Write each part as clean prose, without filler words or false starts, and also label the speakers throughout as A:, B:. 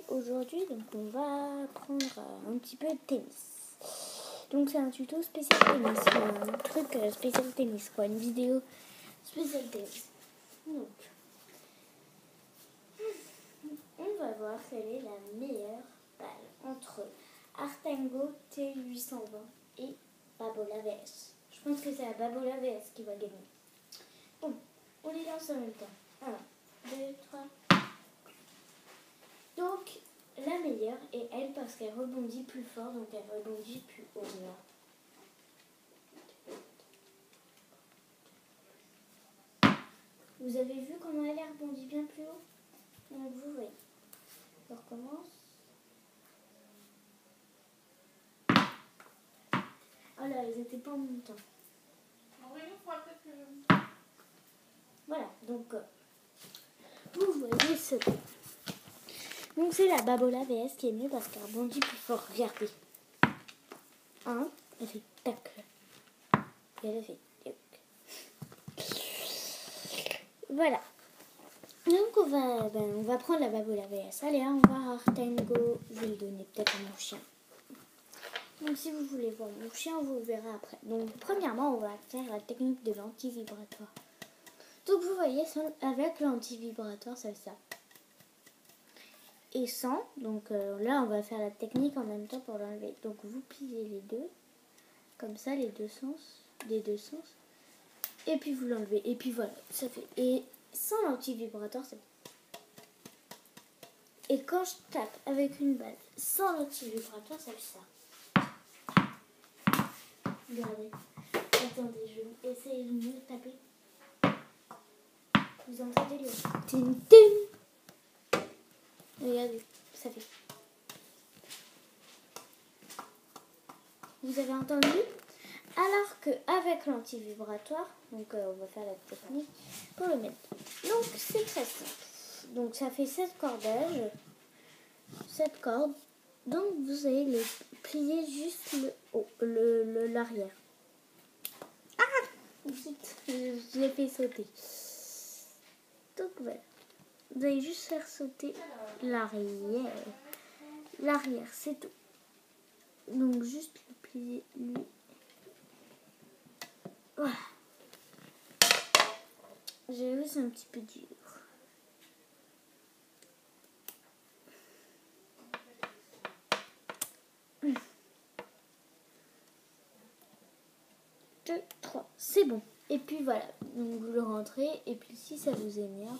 A: aujourd'hui, donc on va apprendre un petit peu de tennis. Donc c'est un tuto spécial tennis, un truc spécial tennis, quoi, une vidéo spéciale tennis. Donc, on va voir quelle est la meilleure balle entre Artengo T820 et Babola VS. Je pense que c'est la Babola VS qui va gagner. Bon, on les lance en même temps. 1, 2, 3. Donc, la meilleure est elle parce qu'elle rebondit plus fort, donc elle rebondit plus haut. Là. Vous avez vu comment elle rebondit bien plus haut? Donc, vous voyez. On recommence. Oh là, ils n'étaient pas en même temps. Voilà, donc, vous voyez ce que... Donc c'est la Babola VS qui est mieux parce qu'elle rebondit plus fort. Regardez. Elle fait tac. Et elle fait tac. Voilà. Donc on va prendre la Babola VS. Allez, on va à Artengo. Je vais le donner peut-être à mon chien. Donc si vous voulez voir mon chien, vous le verrez après. Donc premièrement, on va faire la technique de l'anti-vibratoire. Donc vous voyez, avec l'anti-vibratoire, c'est ça. Et sans, donc là on va faire la technique en même temps pour l'enlever. Donc vous pliez les deux, comme ça les deux sens, et puis vous l'enlevez. Et puis voilà, ça fait. Et sans l'anti-vibratoire, c'est bon. Et quand je tape avec une balle sans l'anti-vibratoire, ça fait ça. Regardez. Attendez, je vais essayer de mieux taper. Vous entendez le tin tin. Regardez, ça fait. Vous avez entendu? Alors qu'avec l'anti-vibratoire, donc on va faire la technique pour le mettre. Donc c'est très simple. Donc ça fait 7 cordages. 7 cordes. Donc vous allez les plier juste le haut, l'arrière. Ah! Ensuite, je l'ai fait sauter. Donc voilà. Vous allez juste faire sauter l'arrière. L'arrière, c'est tout. Donc juste le plier, lui. Voilà. J'ai vu, c'est un petit peu dur. Deux, trois, c'est bon. Et puis voilà, donc vous le rentrez. Et puis si ça vous énerve,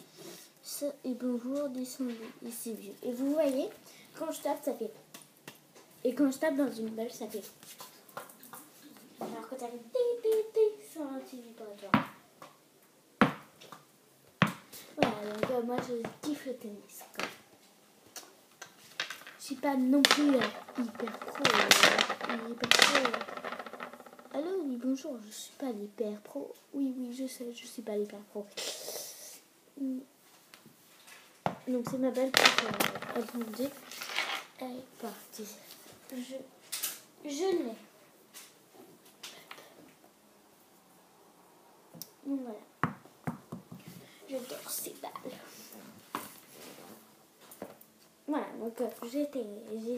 A: ça, et bien vous redescendez. Et c'est vieux. Et vous voyez, quand je tape, ça fait. Et quand je tape dans une balle, ça fait. Alors que ça fait sans l'anti-vibratoire. Voilà, donc moi je kiffe le tennis. Je suis pas non plus hyper pro. Allô, oui, bonjour, je suis pas l'hyper pro. Oui, je sais, je suis pas l'hyper pro. Donc c'est ma balle préférée. Attendez, elle est partie. Je l'ai. Donc voilà. J'adore ces balles. Voilà, donc j'ai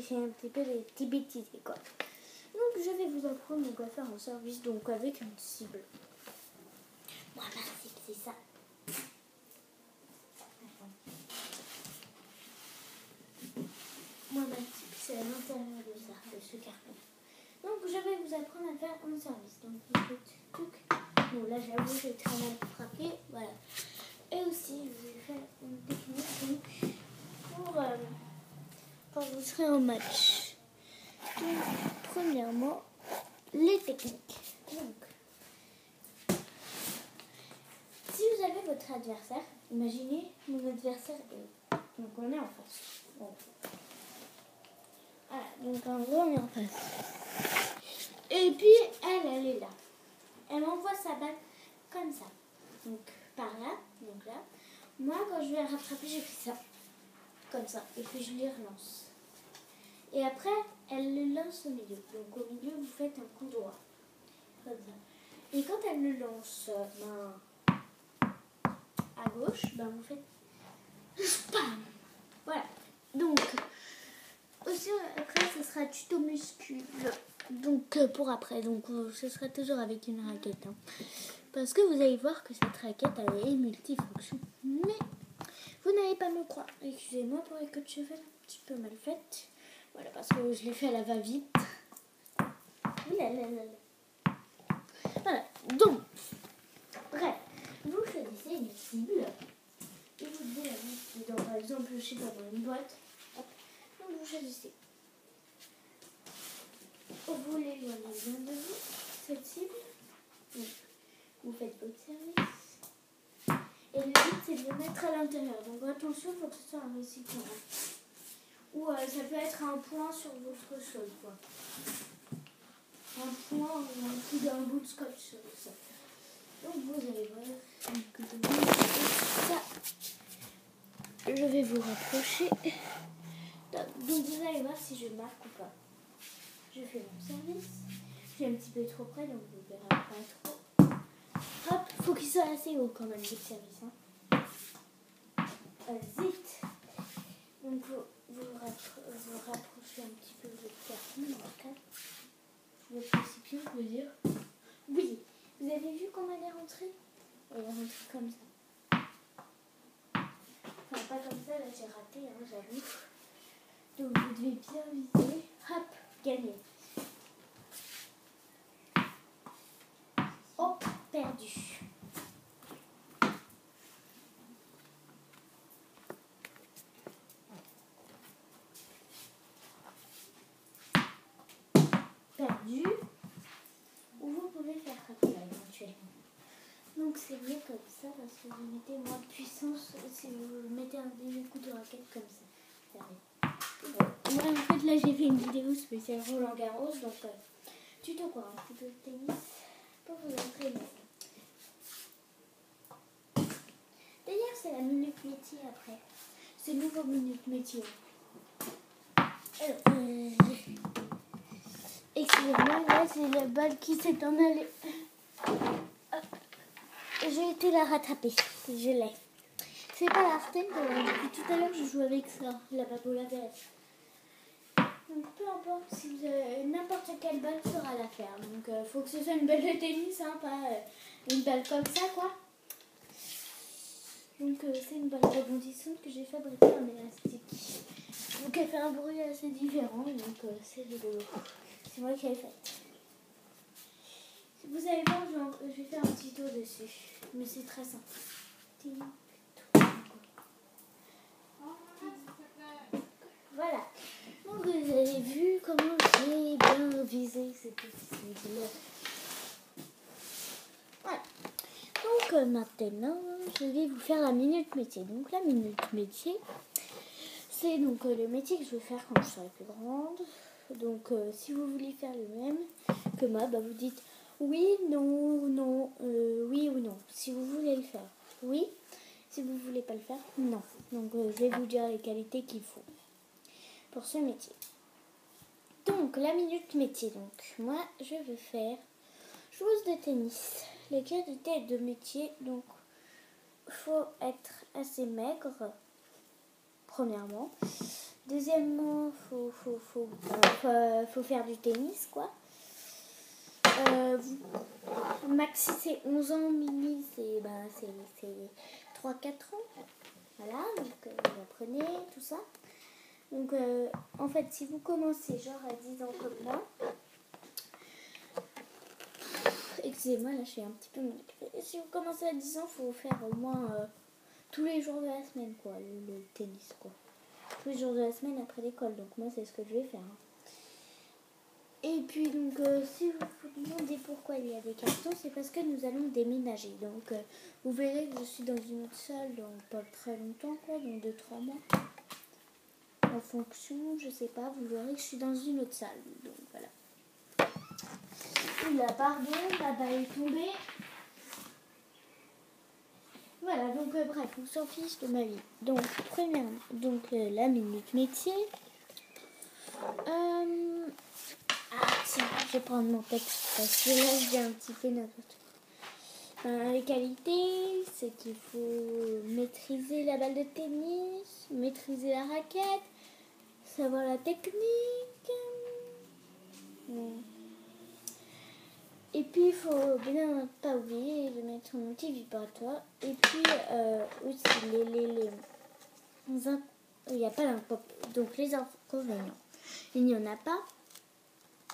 A: fait un petit peu des petits bêtises, quoi. Donc je vais vous apprendre donc, à faire un service donc avec une cible. Moi ma cible c'est ça. Moi ma cible c'est à l'intérieur de ça, de ce carton. Donc je vais vous apprendre à faire un service. Donc vous faites tout. Bon là j'avoue j'ai très mal frappé, voilà. Et aussi je vais faire une technique donc, pour quand vous serez en match. Donc premièrement les techniques. Donc si vous avez votre adversaire, imaginez mon adversaire est. Donc on est en face. Bon. Voilà, donc en gros on est en face. Et puis elle est là. Elle envoie sa balle comme ça. Donc par là, donc là. Moi quand je vais la rattraper, j'ai fait ça. Comme ça. Et puis je les relance. Et après, elle le lance au milieu. Donc au milieu, vous faites un coup droit. Comme ça. Et quand elle le lance à gauche, vous faites spam. Voilà. Donc, sera tuto muscule. Donc pour après, donc ce sera toujours avec une raquette. Hein. Parce que vous allez voir que cette raquette elle est multifonction. Mais vous n'allez pas me croire. Excusez-moi pour les codes de cheveux un petit peu mal faites. Voilà, parce que je l'ai fait à la va-vite. Voilà, donc, bref, vous choisissez une cible. Et vous devez la mettre dans, par exemple, je sais pas, dans une boîte. Hop. Donc vous choisissez. Vous l'éloignez bien de vous, cette cible. Donc, vous faites votre service. Et le but, c'est de le mettre à l'intérieur. Donc attention, il faut que ce soit un récipient. Ou ça peut être un point sur votre chose, quoi. Un point ou un coup d'un bout de scotch sur ça. Donc vous allez voir. Ça. Je vais vous rapprocher. Donc vous allez voir si je marque ou pas. Je fais mon service. Je suis un petit peu trop près, donc vous ne verrez pas trop. Hop, faut qu'il soit assez haut quand même, votre service. Hein. Vite. Donc vous rapprochez un petit peu votre carton. Votre récipient, je veux dire. Oui. Vous avez vu comment elle est rentrée? Elle est rentrée comme ça. Enfin, pas comme ça, là j'ai raté, hein, j'avoue. Donc vous devez bien viser. Hop, gagné. Hop, perdu. Perdu. Ou vous pouvez faire comme ça éventuellement. Donc c'est mieux comme ça parce que vous mettez moins de puissance si vous mettez un demi coup de raquette comme ça. Bon. Moi en fait là j'ai fait une vidéo spéciale Roland Garros donc tuto quoi, un petit peu de tennis pour vous entraîner. D'ailleurs c'est la minute métier après. C'est le nouveau minute métier. Excusez-moi, là c'est la balle qui s'est en allée. J'ai été la rattraper, je l'ai. C'est pas la Artem, depuis tout à l'heure je joue avec ça, la Babola VS. Donc peu importe si vous avez n'importe quelle balle sera à la faire. Donc faut que ce soit une balle de tennis, hein, pas une balle comme ça quoi. Donc c'est une balle rebondissante que j'ai fabriquée en élastique. Donc elle fait un bruit assez différent, donc c'est rigolo. C'est moi qui l'ai faite. Vous allez voir, je vais faire un petit tour dessus. Mais c'est très simple. Voilà. Donc vous avez vu comment j'ai bien visé cette cible. Voilà. Donc maintenant, je vais vous faire la minute métier. Donc la minute métier, c'est donc le métier que je vais faire quand je serai plus grande. Donc si vous voulez faire le même que moi, bah, vous dites oui, non, non, oui ou non. Si vous voulez le faire, oui. Si vous ne voulez pas le faire, non. Donc je vais vous dire les qualités qu'il faut pour ce métier. Donc la minute métier. Donc moi je veux faire joueuse de tennis. Les qualités de métier. Donc faut être assez maigre. Premièrement. Deuxièmement, faut faire du tennis quoi. Maxi c'est 11 ans, mini c'est 3-4 ans. Voilà, donc vous apprenez tout ça. Donc en fait si vous commencez genre à 10 ans comme moi, excusez-moi là je suis un petit peu manipulée. Si vous commencez à 10 ans, il faut faire au moins tous les jours de la semaine quoi, le tennis quoi. Tous les jours de la semaine après l'école, donc moi c'est ce que je vais faire. Hein. Et puis donc si vous vous demandez pourquoi il y a des cartons, c'est parce que nous allons déménager. Donc vous verrez que je suis dans une autre salle dans pas très longtemps quoi, dans 2-3 mois. En fonction, je sais pas, vous verrez que je suis dans une autre salle. Donc voilà. Oula, pardon, la balle est tombée. Voilà, donc bref, on s'en fiche de ma vie. Donc, premièrement, la minute métier. Tiens, je vais prendre mon texte parce que là, j'ai un petit peu n'importe quoi. Les qualités, c'est qu'il faut maîtriser la balle de tennis, maîtriser la raquette, savoir la technique, Et puis il faut bien pas oublier de mettre un anti-vibratoire. Et puis aussi il n'y a pas donc les inconvénients. Il n'y en a pas.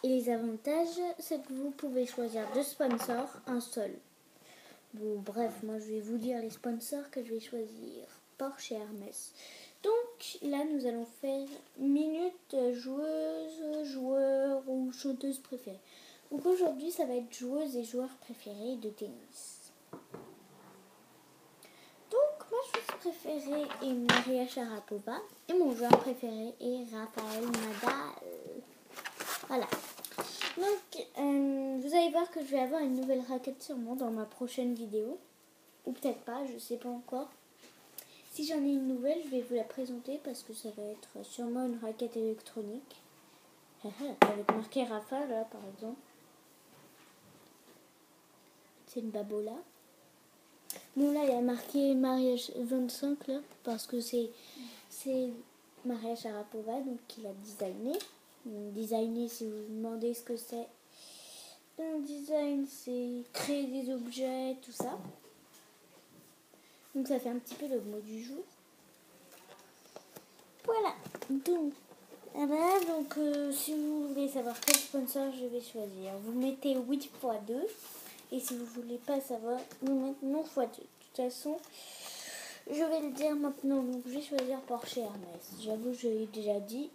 A: Et les avantages, c'est que vous pouvez choisir deux sponsors, un seul. Bon, bref, moi je vais vous dire les sponsors que je vais choisir. Porsche et Hermès. Donc là, nous allons faire minute joueuse, joueur ou chanteuse préférée. Donc aujourd'hui, ça va être joueuse et joueur préféré de tennis. Donc ma joueuse préférée est Maria Sharapova et mon joueur préféré est Rafael Nadal. Voilà. Donc, vous allez voir que je vais avoir une nouvelle raquette sûrement dans ma prochaine vidéo. Ou peut-être pas, je sais pas encore. Si j'en ai une nouvelle, je vais vous la présenter parce que ça va être sûrement une raquette électronique. Avec marqué Rafa, là, par exemple. C'est une babola. Bon, là, il y a marqué mariage 25, là, parce que c'est Maria Sharapova, donc qui l'a designé. Designer, si vous vous demandez ce que c'est. Un design, c'est créer des objets, tout ça. Donc ça fait un petit peu le mot du jour. Voilà. Donc, si vous voulez savoir quel sponsor je vais choisir, vous mettez 8x2. Et si vous voulez pas savoir, vous mettez 9x2. De toute façon, je vais le dire maintenant. Donc je vais choisir Porsche et Hermès. J'avoue, je l'ai déjà dit.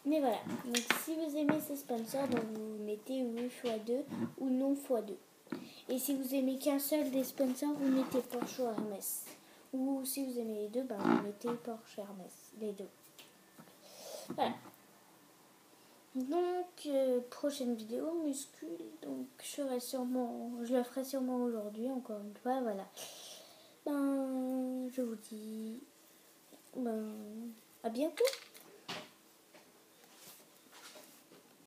A: Mais voilà, donc si vous aimez ces sponsors, donc vous mettez 8x2 ou non x2. Et si vous aimez qu'un seul des sponsors, vous mettez Porsche ou Hermès. Ou si vous aimez les deux, vous mettez Porsche et Hermès, les deux. Voilà. Donc, prochaine vidéo, muscule. Donc, je la ferai sûrement aujourd'hui, encore une fois, voilà. Je vous dis à bientôt.